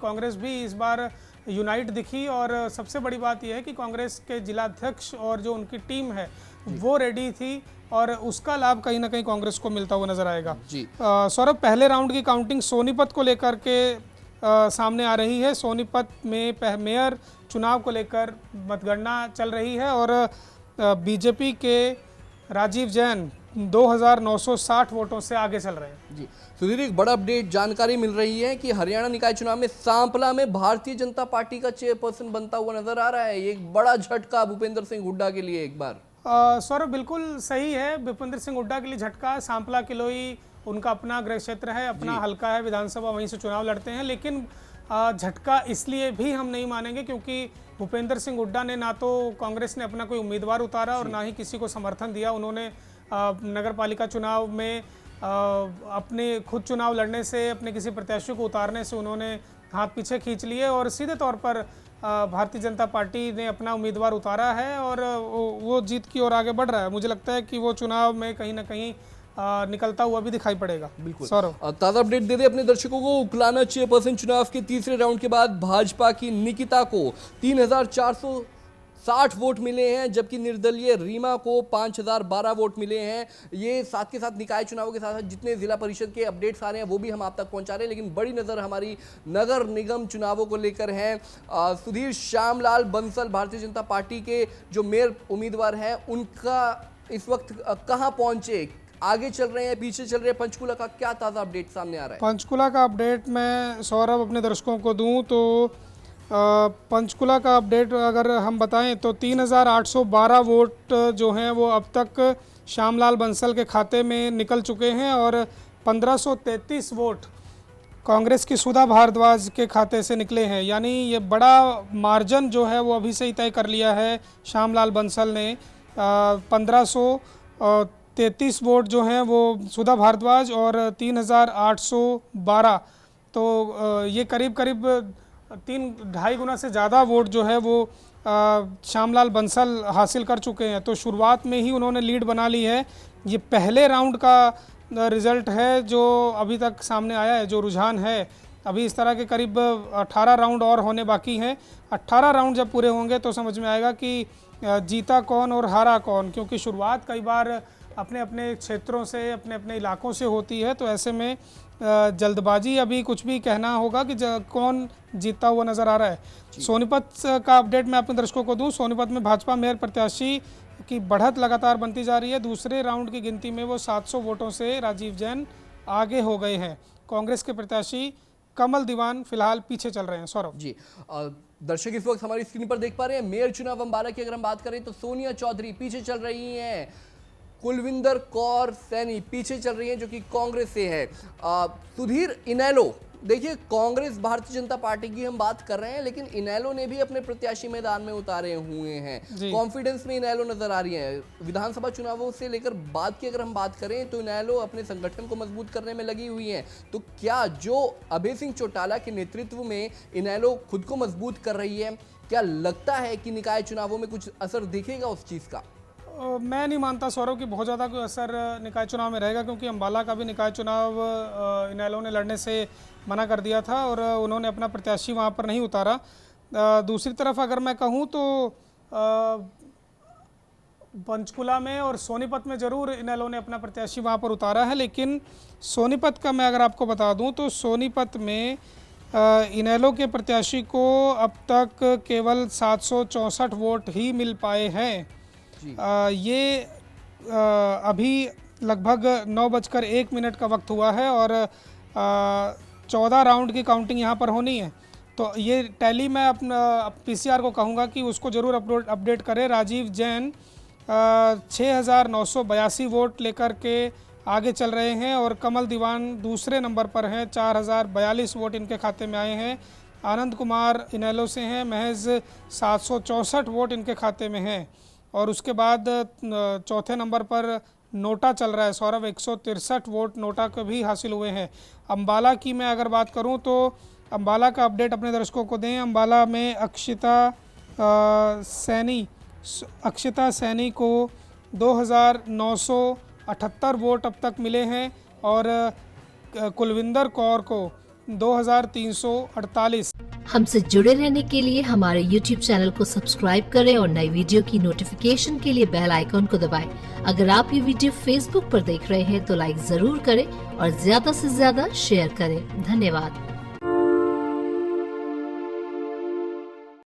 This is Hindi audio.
कांग्रेस भी इस बार यूनाइट दिखी और सबसे बड़ी बात यह है कि कांग्रेस के जिलाध्यक्ष और जो उनकी टीम है वो रेडी थी और उसका लाभ कहीं ना कहीं कांग्रेस को मिलता हुआ नजर आएगा। सौरभ, पहले राउंड की काउंटिंग सोनीपत को लेकर के सामने आ रही है। सोनीपत में मेयर चुनाव को लेकर मतगणना चल रही है और बीजेपी के राजीव जैन 2960 वोटों से आगे चल रहे हैं। जी सुधीर, एक बड़ा अपडेट जानकारी मिल रही है कि हरियाणा निकाय चुनाव में सांपला में भारतीय जनता पार्टी का चेयरपर्सन बनता हुआ नजर आ रहा है। ये एक बड़ा झटका भूपेंद्र सिंह हुड्डा के लिए। एक बार सौरभ, बिल्कुल सही है, भूपेंद्र सिंह हुड्डा के लिए झटका। सांपला किलोई उनका अपना गृह क्षेत्र है, अपना हलका है, विधानसभा वहीं से चुनाव लड़ते हैं। लेकिन झटका इसलिए भी हम नहीं मानेंगे क्योंकि भूपेंद्र सिंह हुड्डा ने ना तो कांग्रेस ने अपना कोई उम्मीदवार उतारा और ना ही किसी को समर्थन दिया। उन्होंने नगर पालिका चुनाव में अपने खुद चुनाव लड़ने से, अपने किसी प्रत्याशी को उतारने से उन्होंने हाथ पीछे खींच लिए और सीधे तौर पर भारतीय जनता पार्टी ने अपना उम्मीदवार उतारा है और वो जीत की ओर आगे बढ़ रहा है। मुझे लगता है कि वो चुनाव में कहीं ना कहीं निकलता हुआ भी दिखाई पड़ेगा। बिल्कुल सौरभ, ताजा अपडेट दे दे अपने दर्शकों को। उकलाना चेयरपर्सन चुनाव के तीसरे राउंड के बाद भाजपा की निकिता को 3460 वोट मिले हैं, जबकि निर्दलीय रीमा को 5012 वोट मिले हैं। ये साथ के साथ निकाय चुनावों के साथ साथ जितने जिला परिषद के अपडेट्स आ रहे हैं वो भी हम आप तक पहुंचा रहे हैं। लेकिन बड़ी नजर हमारी नगर निगम चुनावों को लेकर है। सुधीर, श्यामलाल बंसल भारतीय जनता पार्टी के जो मेयर उम्मीदवार हैं उनका इस वक्त कहां पहुंचे, आगे चल रहे हैं, पीछे चल रहे हैं? पंचकुला का क्या ताज़ा अपडेट सामने आ रहा है? पंचकुला का अपडेट मैं सौरभ अपने दर्शकों को दूं तो पंचकुला का अपडेट अगर हम बताएं तो 3812 वोट जो हैं वो अब तक श्यामलाल बंसल के खाते में निकल चुके हैं और 1533 वोट कांग्रेस की सुधा भारद्वाज के खाते से निकले हैं। यानी ये बड़ा मार्जिन जो है वो अभी से ही तय कर लिया है श्यामलाल बंसल ने। 1533 वोट जो हैं वो सुधा भारद्वाज और 3812, तो ये करीब करीब 3-2.5 गुना से ज़्यादा वोट जो है वो श्यामलाल बंसल हासिल कर चुके हैं। तो शुरुआत में ही उन्होंने लीड बना ली है। ये पहले राउंड का रिज़ल्ट है जो अभी तक सामने आया है, जो रुझान है। अभी इस तरह के करीब 18 राउंड और होने बाकी हैं। 18 राउंड जब पूरे होंगे तो समझ में आएगा कि जीता कौन और हारा कौन, क्योंकि शुरुआत कई बार अपने अपने क्षेत्रों से, अपने अपने इलाकों से होती है। तो ऐसे में जल्दबाजी अभी कुछ भी कहना होगा कि कौन जीतता हुआ नज़र आ रहा है। सोनीपत का अपडेट मैं अपने दर्शकों को दूं। सोनीपत में भाजपा मेयर प्रत्याशी की बढ़त लगातार बनती जा रही है। दूसरे राउंड की गिनती में वो 700 वोटों से राजीव जैन आगे हो गए हैं। कांग्रेस के प्रत्याशी कमल दीवान फिलहाल पीछे चल रहे हैं। सौरभ जी, दर्शक इस वक्त हमारी स्क्रीन पर देख पा रहे हैं मेयर चुनाव अंबाला की अगर हम बात करें तो सोनिया चौधरी पीछे चल रही हैं, कुलविंदर कौर सैनी पीछे चल रही हैं जो कि कांग्रेस से है। सुधीर, इनेलो, देखिए कांग्रेस भारतीय जनता पार्टी की हम बात कर रहे हैं लेकिन इनेलो ने भी अपने प्रत्याशी मैदान में उतारे हुए हैं। कॉन्फिडेंस में इनेलो नजर आ रही है। विधानसभा चुनावों से लेकर बाद की अगर हम बात करें तो इनेलो अपने संगठन को मजबूत करने में लगी हुई है। तो क्या जो अभय सिंह चौटाला के नेतृत्व में इनेलो खुद को मजबूत कर रही है, क्या लगता है कि निकाय चुनावों में कुछ असर दिखेगा उस चीज का? मैं नहीं मानता सौरभ कि बहुत ज़्यादा कोई असर निकाय चुनाव में रहेगा, क्योंकि अम्बाला का भी निकाय चुनाव इनेलो ने लड़ने से मना कर दिया था और उन्होंने अपना प्रत्याशी वहाँ पर नहीं उतारा। दूसरी तरफ अगर मैं कहूँ तो पंचकुला में और सोनीपत में ज़रूर इनेलो ने अपना प्रत्याशी वहाँ पर उतारा है। लेकिन सोनीपत का मैं अगर आपको बता दूँ तो सोनीपत में इनेलो के प्रत्याशी को अब तक केवल 764 वोट ही मिल पाए हैं। ये अभी लगभग 9:01 का वक्त हुआ है और 14 राउंड की काउंटिंग यहाँ पर होनी है। तो ये टैली मैं अपना पीसीआर को कहूँगा कि उसको ज़रूर अपडेट करे। राजीव जैन 6982 वोट लेकर के आगे चल रहे हैं और कमल दीवान दूसरे नंबर पर हैं, 4042 वोट इनके खाते में आए हैं। आनंद कुमार इनेलो से हैं, महज 764 वोट इनके खाते में हैं। और उसके बाद चौथे नंबर पर नोटा चल रहा है। सौरभ, 163 वोट नोटा के भी हासिल हुए हैं। अम्बाला की मैं अगर बात करूं तो अम्बाला का अपडेट अपने दर्शकों को दें। अम्बाला में अक्षिता सैनी को 2978 वोट अब तक मिले हैं और कुलविंदर कौर को 2348। हमसे जुड़े रहने के लिए हमारे YouTube चैनल को सब्सक्राइब करें और नई वीडियो की नोटिफिकेशन के लिए बेल आइकॉन को दबाएं। अगर आप ये वीडियो Facebook पर देख रहे हैं तो लाइक जरूर करें और ज्यादा से ज्यादा शेयर करें। धन्यवाद।